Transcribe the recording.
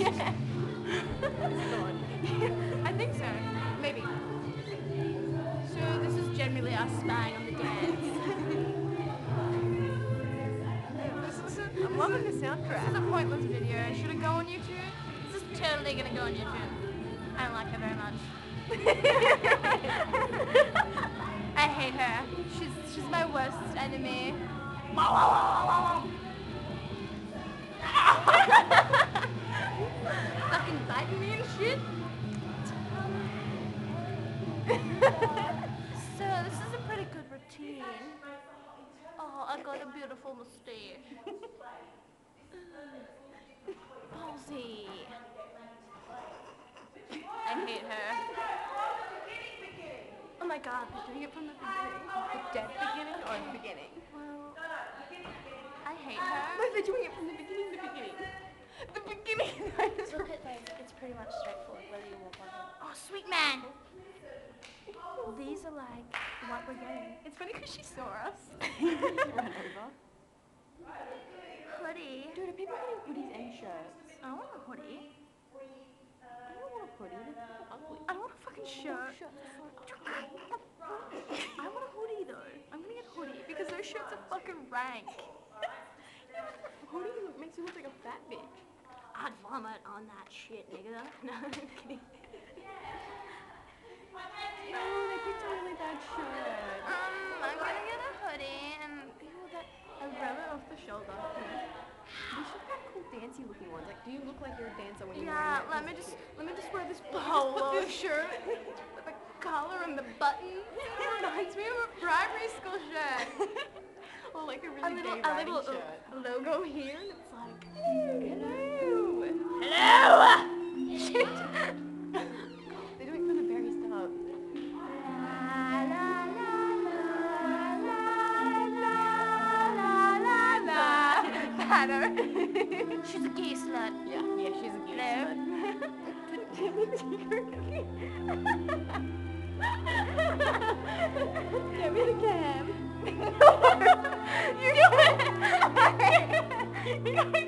Yeah. I think so. Maybe. So this is generally us spying on the dance. I'm loving the soundtrack. This is a pointless video. Should it go on YouTube? This is totally gonna go on YouTube. I don't like her very much. I hate her. She's my worst enemy. Fucking biting me and shit. So this is a pretty good routine. Oh, I got a beautiful mustache. Palsy. I hate her. Oh my god, they're doing it from the beginning. The dead beginning or the beginning? Well, I hate her. No, they're doing it from the beginning, the beginning. The beginning. Look at like, it's pretty much straightforward whether you walk on it. Oh, sweet man. These are like what we're getting. It's funny because she saw us. Run over. Hoodie. Dude, are people getting hoodies and shirts? I want a hoodie. I don't want a hoodie, they're fucking ugly. I want a fucking shirt. I want a hoodie though. I'm gonna get a hoodie because those shirts are fucking rank. Hoodie makes you look like a fat bitch. I'd vomit on that shit, nigga. No, I'm kidding. Oh, they picked a really bad shirt. I'm gonna get a hoodie and I rub it off the shoulder. You should have cool dancey looking ones. Like, do you look like you're a dancer when you're yeah, wearing let it? me just wear this polo shirt with the collar and the button. It reminds me of a primary school shirt. Or like a really gay A riding little shirt. logo here, and it's like, Hello! hello. Shit. They're doing it from the very start. She's a gay slut. Yeah, she's a gay Hello. Give me the cam. You